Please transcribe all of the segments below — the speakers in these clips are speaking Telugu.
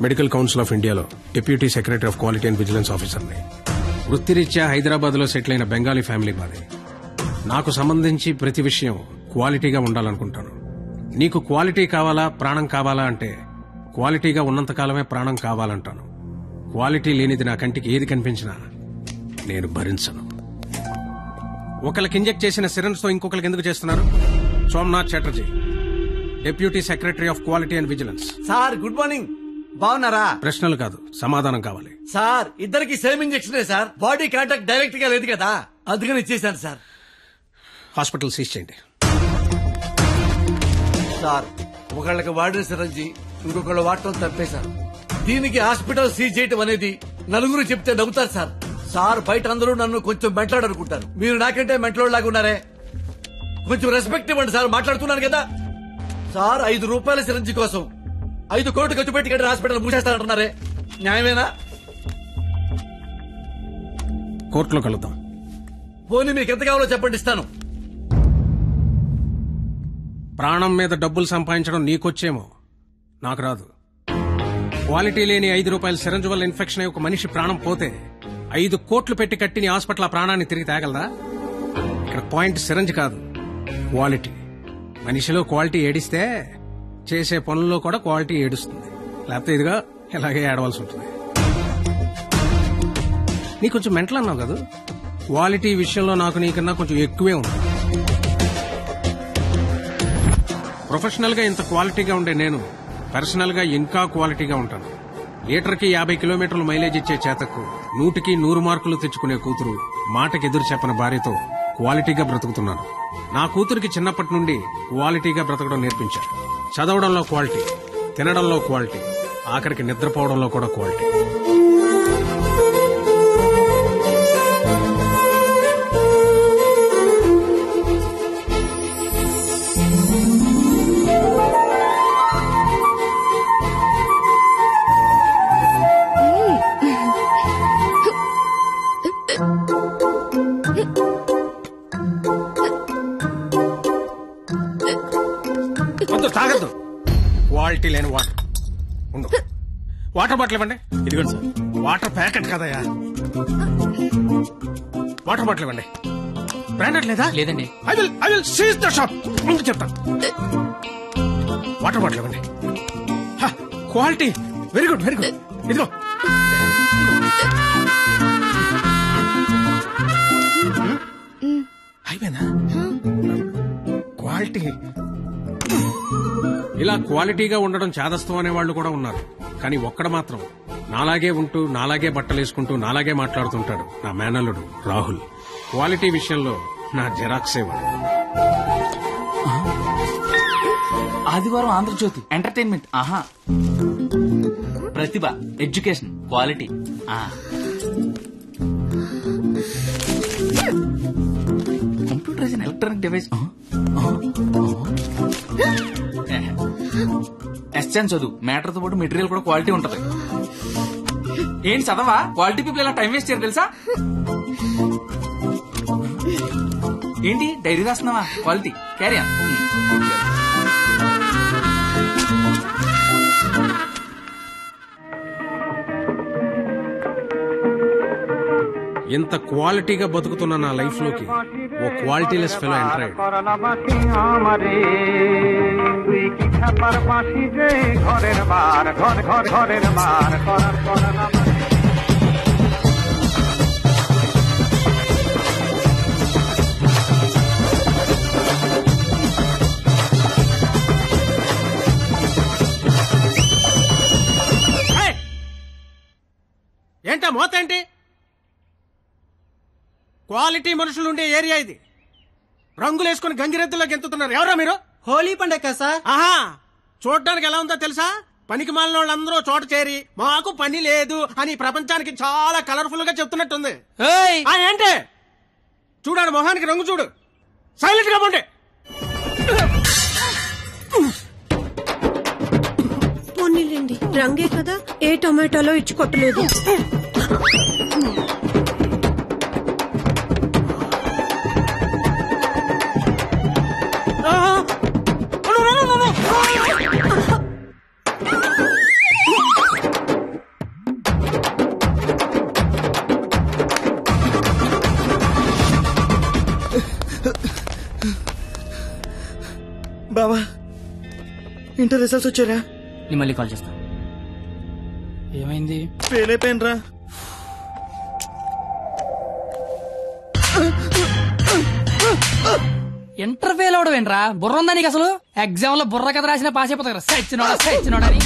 మెడికల్ కౌన్సిల్ ఆఫ్ ఇండియాలో deputy secretary of quality and vigilance ఆఫీసర్ని. వృత్తిరీత్యా హైదరాబాద్ లో సెటిల్ అయిన బెంగాలీ ఫ్యామిలీ మాది. నాకు సంబంధించి ప్రతి విషయం క్వాలిటీగా ఉండాలనుకుంటాను. నీకు క్వాలిటీ కావాలా, ప్రాణం కావాలా అంటే క్వాలిటీగా ఉన్నంతకాలమే ప్రాణం కావాలంటాను. క్వాలిటీ లేనిది నా కంటికి ఏది కనిపించినా నేను భరించను. ఒకరికి ఇంజెక్ట్ చేసిన సిరంజ్ తో ఇంకొకరికి ఎందుకు చేస్తున్నారు? Somnath Chatterjee, deputy secretary of quality and vigilance. Sir good morning. బాగున్నారా? ప్రశ్నలు కాదు, సమాధానం కావాలి. సార్ ఇద్దరికి సేమ్ ఇంజెక్షనే సార్. బాడీ కాంటాక్ట్ డైరెక్ట్ గా లేదు కదా, అందుకని ఇచ్చేసాను సార్. హాస్పిటల్ సీజ్ చేయండి. సార్ ఒకళ్ళకి వాడిన సిరంజి ఇంకొకళ్ళు వాడటం తప్పేశారు. దీనికి హాస్పిటల్ సీజ్ చేయటం అనేది నలుగురు చెప్తే నవ్వుతారు సార్. సార్ బయట అందరూ నన్ను కొంచెం మెంట్లాడనుకుంటారు. మీరు నాకంటే మెంట్లోడ్లాగా ఉన్నారే, కొంచెం రెస్పెక్ట్ ఇవ్వండి సార్. మాట్లాడుతున్నాను కదా సార్. 5 రూపాయల సిరంజి కోసం 5 కోట్లు ఖర్చు పెట్టి కట్టిన హాస్పిటల్ మూసేస్తానంటున్నారే, న్యాయమేనా? కోర్టులో కలుద్దాం. పోనీ మీకు ఎంత కావాలో చెప్పండి, ఇస్తాను. ప్రాణం మీద డబ్బులు సంపాదించడం నీకొచ్చేమో, నాకు రాదు. క్వాలిటీ లేని 5 రూపాయల సిరంజ్ వల్ల ఇన్ఫెక్షన్ అయ్యి ఒక మనిషి ప్రాణం పోతే 5 కోట్లు పెట్టి కట్టిన హాస్పిటల్ ఆ ప్రాణాన్ని తిరిగి తేగలదా? ఇక్కడ పాయింట్ సిరంజ్ కాదు, క్వాలిటీ. మనిషిలో క్వాలిటీ ఏడిస్తే చేసే పనుల్లో కూడా క్వాలిటీ ఏడుస్తుంది. లేకపోతే ఇదిగా ఇలాగే ఏడవలసి ఉంటుంది. నీ కొంచెం మెంటల్ అన్నావు కదా, క్వాలిటీ విషయంలో నాకు నీకన్నా కొంచెం ఎక్కువే ఉంది. ప్రొఫెషనల్ గా ఇంత క్వాలిటీగా ఉండే నేను పర్సనల్ గా ఇంకా క్వాలిటీగా ఉంటాను. లీటర్కి 50 కిలోమీటర్లు మైలేజ్ ఇచ్చే చేతకు 100కి 100 మార్కులు తెచ్చుకునే కూతురు, మాటకి ఎదురు చెప్పని భార్యతో క్వాలిటీగా బ్రతుకుతున్నాను. నా కూతురికి చిన్నప్పటి నుండి క్వాలిటీగా బ్రతకడం నేర్పించారు. చదవడంలో క్వాలిటీ, తినడంలో క్వాలిటీ, ఆఖరికి నిద్రపోవడంలో కూడా క్వాలిటీ. తాగద్దు, క్వాలిటీ లేని వాటర్ ఉండు. వాటర్ బాటిల్ ఇవ్వండి. ఇదిగోండి సార్. వాటర్ ప్యాకెట్ కదయా, వాటర్ బాటిల్ ఇవ్వండి. బ్రాండెడ్ లేదా? లేదండి. I will seize the shop. ముందు చెప్తాను. వాటర్ బాటిల్ ఇవ్వండి. Quality very good, very good. ఇదిగో అయిపోయిందా? క్వాలిటీ. ఇలా క్వాలిటీగా ఉండడం చాదస్తం అనేవాళ్లు కూడా ఉన్నారు. కానీ ఒక్కడ మాత్రం నాలాగే ఉంటూ, నాలాగే బట్టలేసుకుంటూ, నాలాగే మాట్లాడుతుంటాడు. నా మేనల్లుడు రాహుల్. క్వాలిటీ విషయంలో నా జెరాక్సే వాడు. ఆదివారం ఆంధ్రజ్యోతి ఎంటర్టైన్మెంట్. ఆహా, ప్రతిభ, education, quality. Computer electronic device. ఎస్ఎన్ చదువు, మ్యాటర్ తో పాటు మెటీరియల్ కూడా క్వాలిటీ ఉంటది. ఏంటి చదవా? క్వాలిటీ పీపుల్ ఇలా టైం వేస్ట్ చేయరు తెలుసా? ఏంటి డైరీ రాస్తున్నావా? Quality carry on. ఇంత క్వాలిటీగా బతుకుతున్న నా లైఫ్ లోకి ఓ క్వాలిటీలెస్ ఫెలో ఎంటర్ అయ్యాడు. ఏంటా మోత ఏంటి? క్వాలిటీ మనుషులు ఉండే ఏరియా ఇది. రంగులేసుకుని గంగిరెద్దులో గెంతుతున్నారు. ఎవరా మీరు? హోలీ పండగ సార్. ఆహా, చూడడానికి ఎలా ఉందో తెలుసా? పనికి మాలిన వాళ్ళందరూ చోట చేరి మాకు పని లేదు అని ప్రపంచానికి చాలా కలర్ఫుల్ గా చెప్తున్నట్టుంది. ఏంటి చూడాడు, మొహానికి రంగు చూడు. సైలెంట్ గా పోండి. పోనీలేండి, రంగే కదా, ఏ టొమాటోలో ఇచ్చి కొట్టలేదు. ఇంటర్ రిజల్ట్స్ వచ్చారా? నేను మళ్ళీ కాల్ చేస్తా. ఏమైంది? ఫెయిల్ అయిపోయినరా. ఇంటర్ ఫెయిల్ అవడం ఏంట్రా? బుర్ర ఉందా నీకు అసలు? ఎగ్జామ్ లో బుర్ర కథ రాసిన పాస్ అయిపోతా కదా. సచ్చినోడని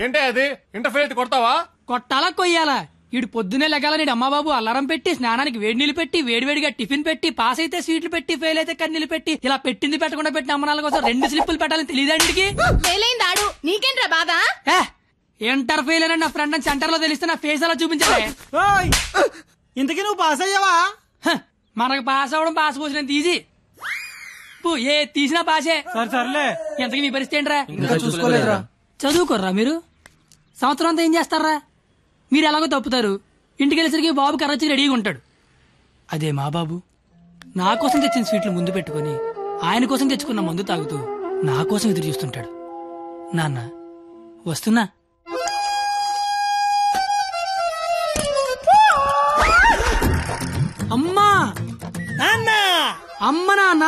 ఏంటే అది? ఇంటర్ ఫెయిల్ కొడతావా? కొట్టాలా కొయ్యాలా? ఈడు పొద్దునే లెగాల నీడు అమ్మబాబు అల్లారం పెట్టి స్నానానికి వేడి నీళ్ళు పెట్టి వేడివేడిగా టిఫిన్ పెట్టి పాస్ అయితే స్వీట్లు పెట్టి ఫెయిల్ అయితే కన్నీళ్ళు పెట్టి ఇలా పెట్టింది పెట్టకుండా పెట్టిన అమ్మనాల కోసం 2 స్లిప్పులు పెట్టాలని తెలియదండికి. ఫెయిలైందాడు నీకేంట్రా బాధ? ఇంటర్ ఫెయిల్ అని నా ఫ్రెండ్ అని సెంటర్ లో తెలిస్తే నా ఫేస్ అలా చూపించాలి. ఇంతకీ నువ్వు పాస్ అయ్యావా? మనకు పాస్ అవడం పాస్ పోసినంత ఈజీ. ఏ తీసినా పాసే. సర్లే. ఎంతకీ మీ పరిస్థితి ఏంట్రా? చూసుకోలేదురా. చదువుకోర్రా మీరు. సంవత్సరం అంతా ఏం చేస్తారా? మీరు ఎలాగో తప్పుతారు. ఇంటికి వెళ్ళేసరికి బాబు కర్రొచ్చి రెడీగా ఉంటాడు. అదే మా బాబు నా కోసం తెచ్చిన స్వీట్లు ముందు పెట్టుకుని ఆయన కోసం తెచ్చుకున్న మందు తాగుతూ నా కోసం ఎదురు చూస్తుంటాడు. నాన్న వస్తున్నా. అమ్మా నాన్న. అమ్మ నాన్న.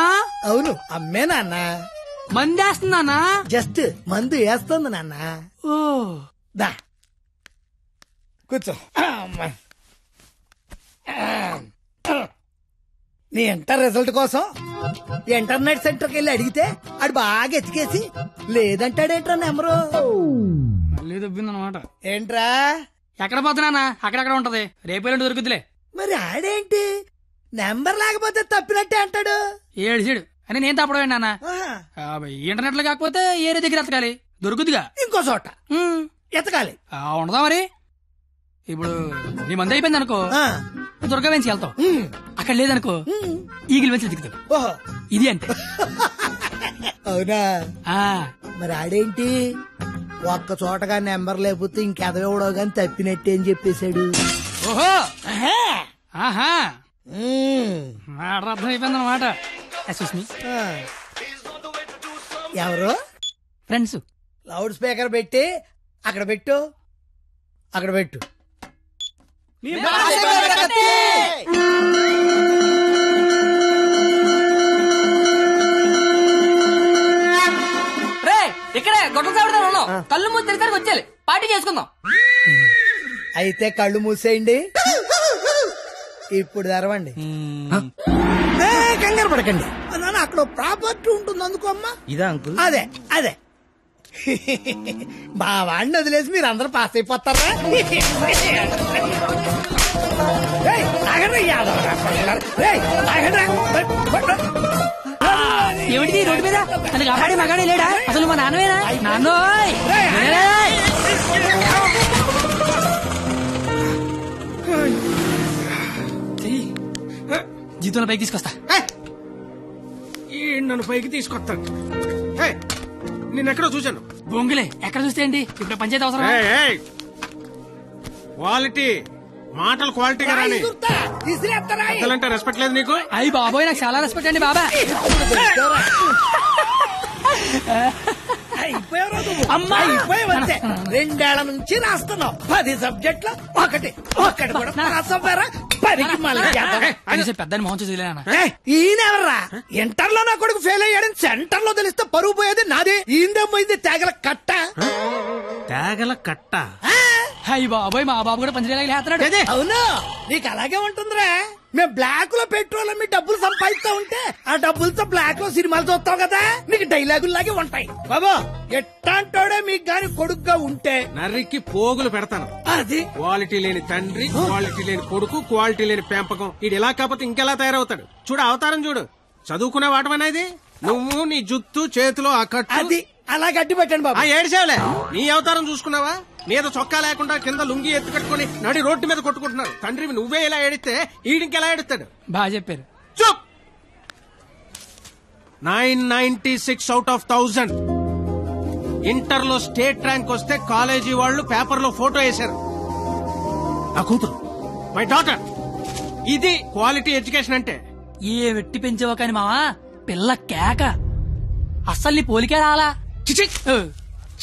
అవును అమ్మే నాన్న. మందేస్తున్నానా? జస్ట్ మందు వేస్తుంది నాన్న. ఓ దా కూర్చో. నీ ఇంటర్ రిజల్ట్ కోసం ఇంటర్నెట్ సెంటర్ కి వెళ్ళి అడిగితే ఆడు బాగా ఎతికేసి లేదంటాడేంట్రా నెంబరు. మళ్ళీ దొబ్బిందనమాట. ఏంట్రా? ఎక్కడ పోతున్నానా? అక్కడక్కడ ఉంటది. రేపు దొరుకుతులే. మరి ఆడేంటి నెంబర్ లేకపోతే తప్పినట్టే అంటాడు. ఏడు అని నేను తప్పడం నాన్న. ఇంటర్నెట్ లో కాకపోతే ఏరే దగ్గర ఎతకాలి. దొరుకుతుగా ఇంకో చోట ఎతకాలి. ఉండదా మరి? ఇప్పుడు నీ మంది అయిపోయింది అనుకో, దుర్గా వెంచి వెళ్తావు. అక్కడ లేదనుకో ఈగిల్ వెంచి దిగుతావు. ఓహో ఇది అంటే. అవునా? మరి ఆడేంటి ఒక్క చోటగా నెంబర్ లేకపోతే ఇంకెదవడో గాని తప్పినట్టే అని చెప్పేశాడు. ఓహో ఆహా అర్థం అయిపోయింది అనమాట. ఎవరు? ఫ్రెండ్స్. లౌడ్ స్పీకర్ పెట్టి అక్కడ పెట్టు. అక్కడ పెట్టు. ఇక్కడే గొడవ చావడతాను ఉన్నాం. కళ్ళు మూసి తెరిసరికి వచ్చేయాలి. పార్టీ చేసుకుందాం. అయితే కళ్ళు మూసేయండి. ఇప్పుడు తెరవండి. కంగారు పడకండి. నాన్న అక్కడ ప్రాపర్టీ ఉంటుంది అందుకో అమ్మా. ఇదా అంకుల్? అదే అదే. మా వాడిని వదిలేసి మీరు అందరూ పాస్ అయిపోతారా? ఏమిటి రోడ్డు మీద నన్ను కాపాడి మగాడే లేడా? అసలు మా నాన్నవేనా? నాన్నోయ్ జీతంలో పైకి తీసుకొస్తా. నన్ను పైకి తీసుకొస్తాను. నేనెక్కడో చూశాను. బొంగులే ఎక్కడ చూస్తే ఏంటి? ఇప్పుడు పంచాయతీ అవసరం. క్వాలిటీ మాటలు క్వాలిటీగా రాని. అసలంటే రెస్పెక్ట్ లేదు నీకు? అయ్యి బాబోయ్ నాకు చాలా రెస్పెక్ట్ అండి బాబా. అయిపోయావంతే. 2 ఏళ్ల నుంచి రాస్తున్నావు 10 సబ్జెక్టులు ఒకటి కూడా రాసారా? 10కి మళ్ళీ పెద్దని మోహన్ చూసి ఈయనెవర్రా? ఇంటర్ లో నా కొడుకు ఫెయిల్ అయ్యాడని సెంటర్ లో తెలిస్తే పరువు పోయేది నాది. ఈందేం పోయింది తేగల కట్ట. తేగల కట్ట? అయ్యి బాబోయ్ మా బాబు కూడా పంచలేస్తున్నాడు. అవును నీకు అలాగే ఉంటుందిరా. మేము బ్లాక్ లో పెట్రోల్ మీ డబ్బులు సంపాదిస్తా ఉంటే ఆ డబ్బులతో బ్లాక్ లో సినిమాలు చూస్తావు కదా. నీకు డైలాగుల్లాగే ఉంటాయి బాబా. ఎట్టాంటోడే మీకు గాని కొడుకుగా ఉంటే నర్రికి పోగులు పెడతాను. అది క్వాలిటీ లేని తండ్రి, క్వాలిటీ లేని కొడుకు, క్వాలిటీ లేని పెంపకం. ఇది ఇలా కాకపోతే ఇంకెలా తయారవుతాడు? చూడు అవతారం చూడు. చదువుకునే వాటమనేది నువ్వు నీ జుత్తు చేతిలో ఆ కట్టు. అది అలా గట్టి పెట్టండి బాబా. ఏడిసేవలే నీ అవతారం చూసుకున్నావా? మీద చొక్కా లేకుండా కింద లుంగి ఎత్తు కట్టుకుని నడి రోడ్డు మీద కొట్టుకుంటున్నాడు. తండ్రివి నువ్వే ఇలా ఏడిస్తే ఈడింకెలా ఏడుస్తాడు? బాగా చెప్పారు. చూప్. 996 out of 1000 ఇంటర్ లో స్టేట్ ర్యాంక్ వస్తే కాలేజీ వాళ్ళు పేపర్ లో ఫోటో వేశారు. నా కూతురు, మై డాటర్. ఇది క్వాలిటీ ఎడ్యుకేషన్ అంటే. ఏ వెట్టి పెంచావో కాని మావా పిల్ల కేక. అస్సలు నీ పోలికే రాలా.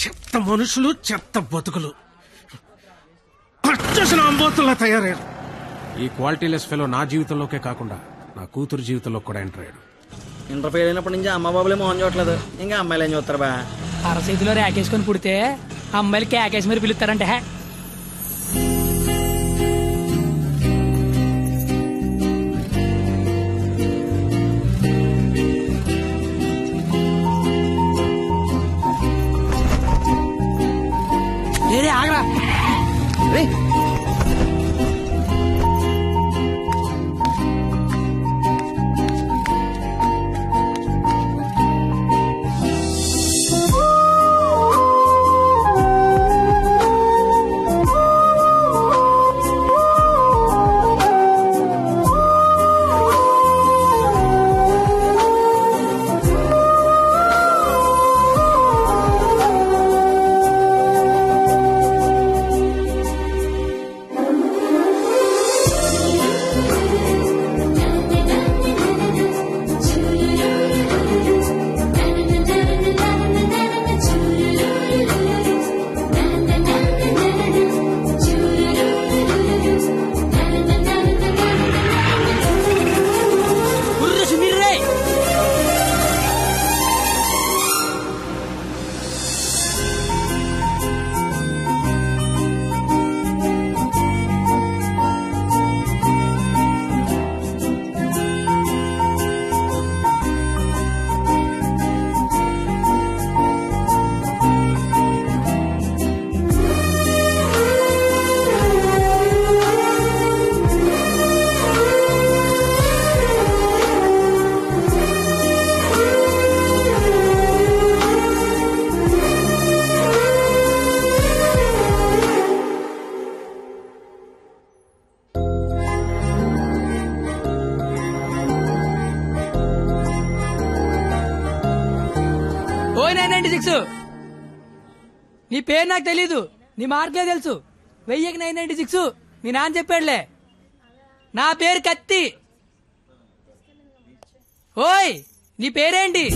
చెత్త మనుషులు, చెత్త బతుకులు, పచ్చసిన అంబోతుల్లా తయారయ్యారు. ఈ క్వాలిటీలెస్ ఫెలో నా జీవితంలోకే కాకుండా నా కూతురు జీవితంలో కూడా ఎంటర్ అయ్యాడు. ఇంటర్ ఫెయిల్ అయినప్పటి నుంచి అమ్మ బాబులే మోహన్ చూడట్లేదు, ఇంకా అమ్మాయిలు ఏం చూస్తారు బా. అరచేతిలో రేకేసుకొని పుడితే అమ్మాయిలకి ఆకేసి మరి పిలుస్తారంటే. ఆగరా నీ పేరు నాకు తెలీదు, నీ మార్కులే తెలుసు. 1000-996 మీ నాన్న చెప్పాడులే. నా పేరు కత్తి. ఓయ్ నీ పేరేంటి?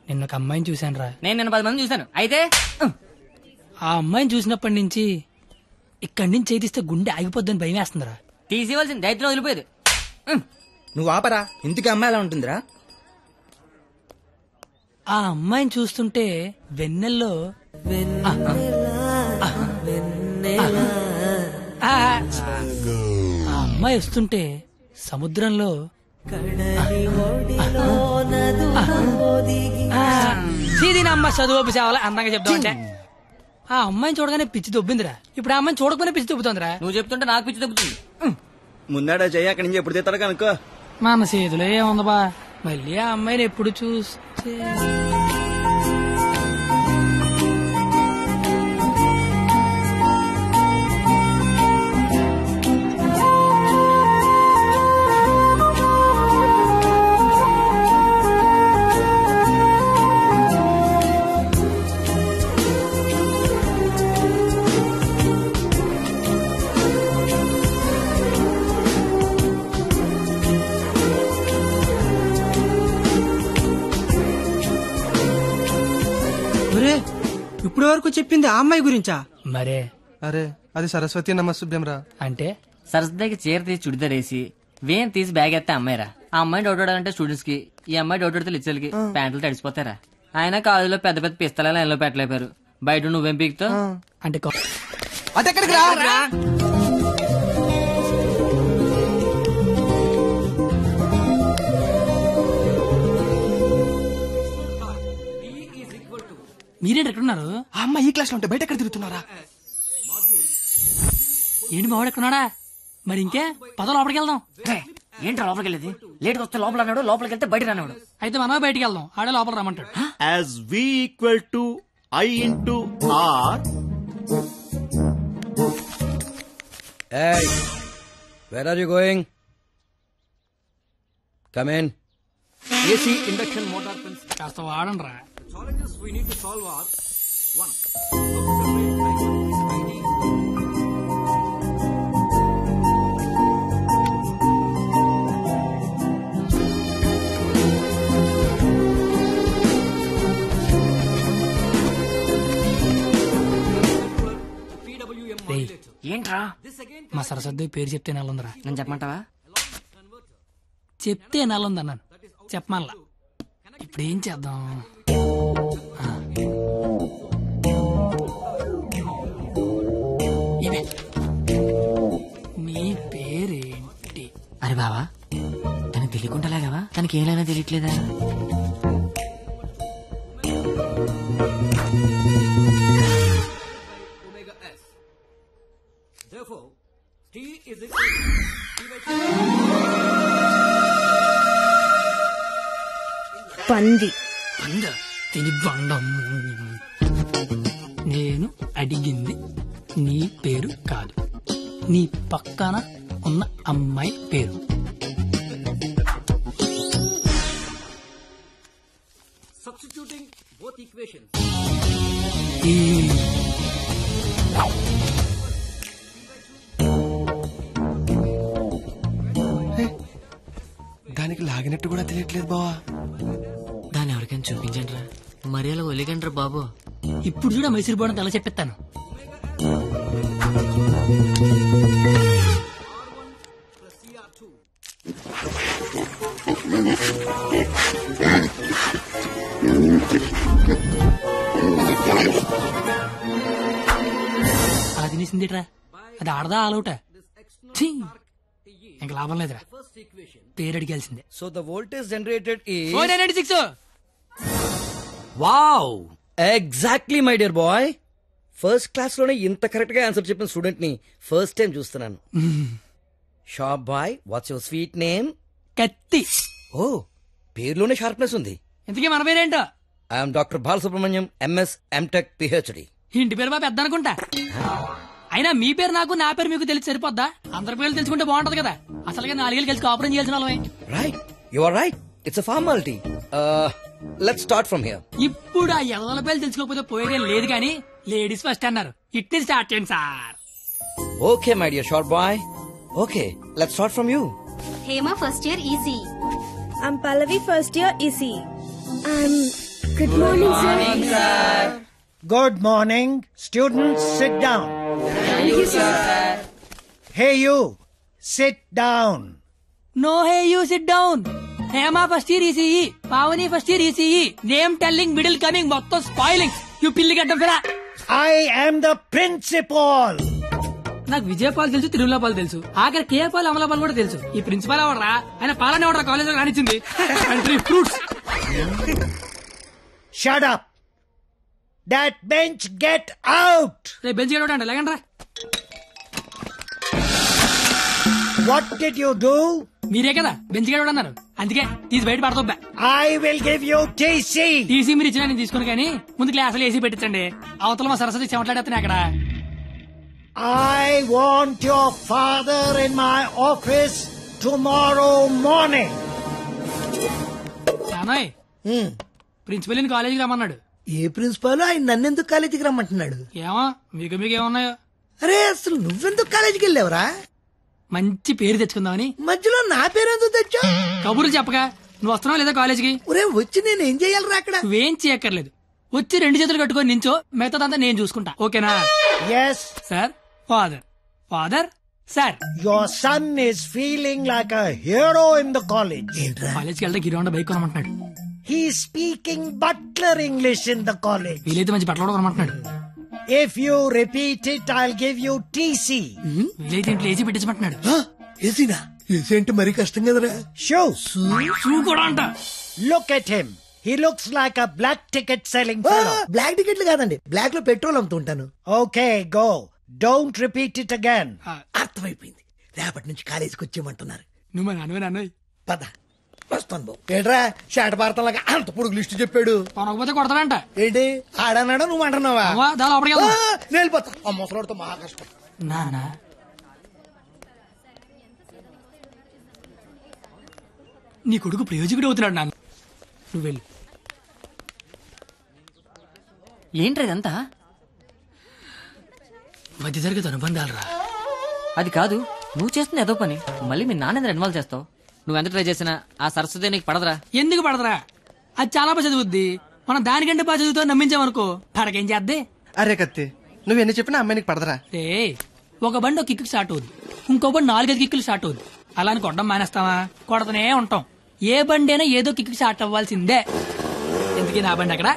నిన్న ఒక అమ్మాయిని చూశాను రా. నేను నిన్న 10 మంది చూశాను. అయితే ఆ అమ్మాయిని చూసినప్పటి నుంచి ఇక్కడి నుంచి చేతిస్తే గుండె ఆగిపోద్దని భయం వేస్తుందిరా. తీసివలసిన దైత్యం వదిలిపోయేది. నువ్వు ఆపరా, ఇంటికి అమ్మాయి ఎలా ఉంటుందిరా? ఆ అమ్మాయిని చూస్తుంటే వెన్నెల్లో ఆ అమ్మాయి వస్తుంటే సముద్రంలో సీదీనమ్మ చదువు సేవలు అందంగా చెప్తామంటే ఆ అమ్మాయిని చూడగానే పిచ్చి దొబ్బిందిరా. ఇప్పుడు ఆ అమ్మాయిని చూడకపోయినా పిచ్చి దొబ్బుతుందిరా. నువ్వు చెప్తుంటే నాకు పిచ్చి దొబ్బుతుంది. ముందాడా చెయ్యి, అక్కడి నుంచి ఎప్పుడు తీస్తాడు కనుక్కో. మన చేతిలో ఏముంది బా, మళ్ళీ ఆ అమ్మాయిని ఎప్పుడు చూస్తే. ఇప్పుడు వరకు చెప్పింది ఆ అమ్మాయి గురించా? మరే అరే అది సరస్వతి నమస్సుభ్యం రా. అంటే సరస్వతికి చీర తీసి చుడిదార్ వేసి వేన్ తీసి బ్యాగ్ ఎత్తే అమ్మాయిరా. ఆ అమ్మాయి డౌట్ అంటే స్టూడెంట్స్ కి, ఈ అమ్మాయి డౌట్ అడితే లిచ్చలకి ప్యాంట్లు తడిసిపోతారా. ఆయన కాలేజీలో పెద్ద పెద్ద పిస్తల లైన్లో పెట్టలేపారు. బయట నువ్వేం పీకుతావు అంటే అదెక్కడికి రా. మీరేంటి ఎక్కడున్నారు? ఆ అమ్మాయి ఈ క్లాస్ లో ఉంటే బయట ఎక్కడ తిరుగుతున్నారా? ఏంటి మావాడు ఎక్కడున్నాడా? మరి ఇంకే పద లోపలికి వెళ్దాం. ఏంట్రా లోపలికి వెళ్ళేది? లేట్ వస్తే లోపల అన్నాడు, లోపలికి వెళ్తే బయట రానాడు. అయితే మనమే బయటికి వెళ్దాం, ఆడే లోపల రమ్మంటాడు. As V equal to I into R. Hey, where are you going? Come in. AC induction motor principle. కాస్త వాడండి రా. Challenges we need to solve are 1. ఏంట్రా? మా సరస్వతి పేరు చెప్తే నెలందరా? నేను చెప్పమంటావా? చెప్తే నెలందన్నాను, చెప్పమల్లా. ఇప్పుడు ఏం చేద్దాం? ఇవే. నీ పేరేంటి? అరే బావా, తనకి తెలియకుండాలాగావా? తనకి ఏమైనా తెలియట్లేదా? పంది. పంద తిని బండం. నేను అడిగింది నీ పేరు కాదు, నీ పక్కన ఉన్న అమ్మాయి పేరు. Substituting both equations. దానికి లాగినట్టు కూడా తెలియట్లేదు బావా. దాన్ని ఎవరికైనా చూపించండి రా, మరి అలా వదిలేకండి రా బాబు. ఇప్పుడు చూడ మైసూర్ బోర్డు ఎలా చెప్పిస్తాను. అలా తినేసిందిట్రా, అది ఆడదా ఆలౌటా? ఇంకా లాభం లేదురా, పేరు అడిగాల్సిందే. So the voltage generated is 496. Wow, exactly my dear boy. First class లోనే ఇంత కరెక్ట్ గా ఆన్సర్ చెప్పిన స్టూడెంట్ ని ఫస్ట్ టైం చూస్తున్నాను. Shop boy, what's your sweet name? కత్తి. ఓ, పేరులోనే షార్ప్నెస్ ఉంది. ఇంతకీ మన పేరేంటో? I'm doctor Balasubrahmanyam, MS, MTech, PhD. ఇంటి పేరు మా పెద్ద అనుకుంటా. అయినా మీ పేరు నాకు, నా పేరు మీకు తెలిసి సరిపోద్దా? అందరి పేర్లు తెలుసుకుంటే బాగుంటది కదా. అసలుగా 4 ఏళ్ళు కలిసి కాపురం చేయాల్సిన వాళ్ళమే. Right, you are right. It's a formality. Let's start from here. ఇప్పుడు ఆ ఎదల పేర్లు తెలుసుకోకపోతే పోయేదేం లేదు కానీ లేడీస్ ఫస్ట్ అన్నారు. ఇట్టి స్టార్ట్ చేయండి sir. Okay my dear short boy. Okay, let's start from you. Hema first year EC. I'm Pallavi, first year EC. Good morning, sir. Good morning. Students, sit down. Thank you, sir. Hey, you. Sit down. No, hey, you sit down. Hema first year ECE. Pavani first year ECE. Name telling, middle coming, మొత్తం స్పాయిలింగ్. You పిల్లి గడ్డం ఫిరా. I am the principal. నాకు విజయపాల్ తెలుసు, తిరుమలపాల్ తెలుసు, ఆఖరి కేపాల్, అమలాపాల్ కూడా తెలుసు. ఈ ప్రిన్సిపాల్ ఎవడరా? ఆయన పాలన ఎవడరా కాలేజ్ లో రానిచ్చింది? Fruits. Shut up. That bench, get out. రేపు బెంచ్ గడవడండి, లేకండి రా. What did you do? మీరే కదా బెంచ్ గడవడన్నారు, అందుకే తీసి బయట పడతా. I will give you TC. TC మీరు ఇచ్చినా నేను తీసుకుని, కానీ ముందు క్లాసులు ఏసీ పెట్టించండి. అవతల మా సరస్వతి చెమట్లాడేస్తున్నాయి అక్కడ. I want your father in my office tomorrow morning. నానోయ్, ప్రిన్సిపల్ ని కాలేజీకి రమ్మన్నాడు. ఏ ప్రిన్సిపాల్ ఆయన నన్నెందుకు కాలేజీకి రమ్మంటున్నాడు? ఏమో మీకేమన్నాయో. అరే అసలు నువ్వెందుకు కాలేజీకి వెళ్ళావురా? మంచి పేరు తెచ్చుకుందామని. మధ్యలో నా పేరెందుకు తెచ్చా? కబుర్లు చెప్పగా నువ్వు వస్తున్నావు లేదా కాలేజీకి? ఒరే వచ్చి నేను ఏం చెయ్యాలరా అక్కడ? నువ్వేం చేయక్కర్లేదు, వచ్చి 2 చేతులు కట్టుకొని నించో, మిగతాదంతా నేను చూసుకుంటా. ఓకేనా? Yes. Sir, father sir. Your son is feeling like a hero in the college. కాలేజ్కి వెళ్తే గిరి bike కొనమంటున్నాడు. He's speaking butler English in the college. వీలైతే మంచి బట్టలు కూడా కొనమంటున్నాడు. If you repeat it, I'll give you TC. వీలైతే ఇంట్లో ఏసీ పెట్టించమంటున్నాడు. ఏసీనా? ఏసీ అంటే మరీ కష్టం కదరా. Shoes. షూ కూడా అంట. Look at him. He looks like a black ticket selling fellow. Black టికెట్లు కాదండి, బ్లాక్ లో పెట్రోల్ అమ్ముతుంటాను. Okay, go. Don't repeat it again. అర్థమైపోయింది, రేపటి నుంచి కాలేజీకి వచ్చేయమంటున్నారు. నువ్వు మా నాన్నవే. పద వస్తాను బాబు. ఏంట్రా షాట భారతంలాగా అంత పొడుగు లిస్టు చెప్పాడు? కొనకపోతే కొడతాడంట. ఏంటి ఆడన్నాడా నువ్వు అంటున్నావా? లోపలికి వెళ్దాం. నేను వెళ్ళిపోతా. ఆ ముసలాడితో మహా కష్టం. నాన్న, నీ కొడుకు ప్రయోజకుడు అవుతున్నాడు నాన్న. నువ్వు వెళ్ళు. ఏంట్రా ఇదంతా? మధ్య తరగతి అనుబంధాలు రా. అది కాదు, నువ్వు చేస్తున్న ఏదో పని మళ్ళీ మీ నాన్న ఇన్వాల్వ్ చేస్తావు. నువ్వెంత ట్రై చేసినా ఆ సరస్వతి నీకు పడదురా. ఎందుకు పడదురా? అది చాలా బాగా చదువుద్ది. మనం దానికంటే బాగా చదువుతో నమ్మించామనుకో, పడకేం చేద్దే. అరే కత్తి, నువ్వు ఎన్ని చెప్పినా అమ్మాయి నీకు పడదరా. రే, ఒక బండి ఒక కిక్కు స్టార్ట్ అవుద్ది, ఇంకో బండి 4-5 కిక్కులు స్టార్ట్ అవుద్ది. అలా అని కొట్టడం మానేస్తావా? కొడతనే ఉంటాం. ఏ బండి అయినా ఏదో కిక్కు స్టార్ట్ అవ్వాల్సిందే. ఎందుకని నా బండి అక్కడ